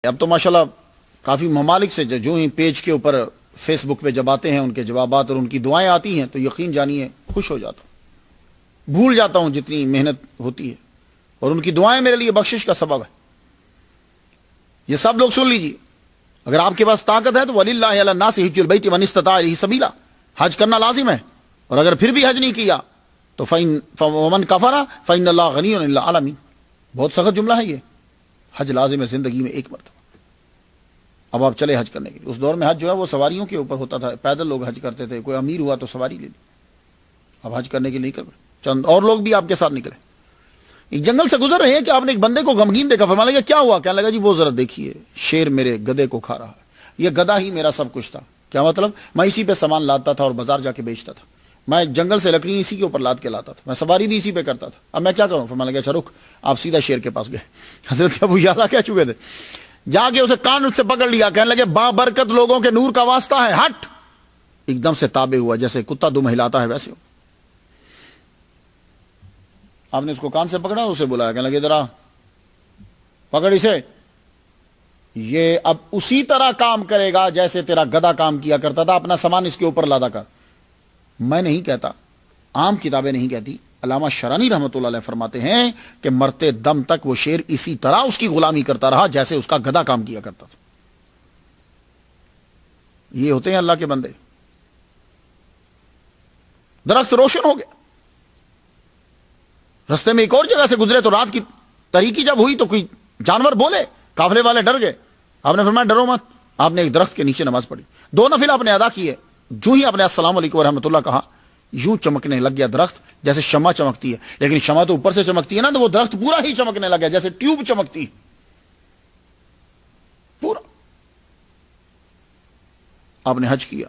اب تو ماشاءاللہ کافی ممالک سے جو ہی پیج کے اوپر فیس بک پہ جب آتے ہیں ان کے جوابات اور ان کی دعائیں آتی ہیں تو یقین جانیے خوش ہو جاتا ہوں، بھول جاتا ہوں جتنی محنت ہوتی ہے، اور ان کی دعائیں میرے لیے بخشش کا سبب ہے۔ یہ سب لوگ سن لیجیے، اگر آپ کے پاس طاقت ہے تو وَلِلَّهِ عَلَى النَّاسِ حِجُّ الْبَيْتِ مَنِ اسْتَطَاعَ إِلَيْهِ سَبِيلًا، حج کرنا لازم ہے، اور اگر پھر بھی حج نہیں کیا تو وَمَنْ كَفَرَ فَإِنَّ اللَّهَ غَنِيٌّ عَنِ الْعَالَمِينَ، بہت سخت جملہ ہے یہ۔ حج لازم ہے زندگی میں ایک مرتبہ۔ اب آپ چلے حج کرنے کے لیے۔ اس دور میں حج جو ہے وہ سواریوں کے اوپر ہوتا تھا، پیدل لوگ حج کرتے تھے، کوئی امیر ہوا تو سواری لے لی۔ اب حج کرنے کے لیے نہیں کر رہے، چند اور لوگ بھی آپ کے ساتھ نکلے، ایک جنگل سے گزر رہے ہیں کہ آپ نے ایک بندے کو غمگین دیکھا، فرمانے لگا کیا ہوا؟ کہنے لگا جی وہ ذرا دیکھیے، شیر میرے گدھے کو کھا رہا ہے، یہ گدھا ہی میرا سب کچھ تھا۔ کیا مطلب؟ میں اسی پہ سامان لاتا تھا اور بازار جا کے بیچتا تھا، میں جنگل سے لکڑی اسی کے اوپر لاد کے لاتا تھا، میں سواری بھی اسی پہ کرتا تھا، اب میں کیا کروں؟ فرمانے لگا اچھا رک، آپ سیدھا شیر کے پاس گئے۔ حضرت ابو یعلا کہہ چکے تھے، جا کے اسے کان سے پکڑ لیا، کہنے لگے با برکت لوگوں کے نور کا واسطہ ہے، ہٹ۔ ایک دم سے تابع ہوا، جیسے کتا دم ہلاتا ہے ویسے ہو۔ آپ نے اس کو کان سے پکڑا اور اسے بلایا، کہنے لگے ادھر آ، پکڑ اسے، یہ اب اسی طرح کام کرے گا جیسے تیرا گدھا کام کیا کرتا تھا، اپنا سامان اس کے اوپر لادا کر۔ میں نہیں کہتا، عام کتابیں نہیں کہتی، علامہ شرانی رحمۃ اللہ علیہ فرماتے ہیں کہ مرتے دم تک وہ شیر اسی طرح اس کی غلامی کرتا رہا جیسے اس کا گدھا کام کیا کرتا تھا۔ یہ ہوتے ہیں اللہ کے بندے۔ درخت روشن ہو گیا، رستے میں ایک اور جگہ سے گزرے تو رات کی تاریکی جب ہوئی تو کوئی جانور بولے، قافلے والے ڈر گئے۔ آپ نے فرمایا ڈرو مت، آپ نے ایک درخت کے نیچے نماز پڑھی، 2 نفل آپ نے ادا کیے، جو ہی آپ نے السلام علیکم ورحمۃ اللہ کہا، یوں چمکنے لگ گیا درخت جیسے شمع چمکتی ہے، لیکن شمع تو اوپر سے چمکتی ہے نا، تو وہ درخت پورا ہی چمکنے لگ گیا جیسے ٹیوب چمکتی پورا۔ آپ نے حج کیا۔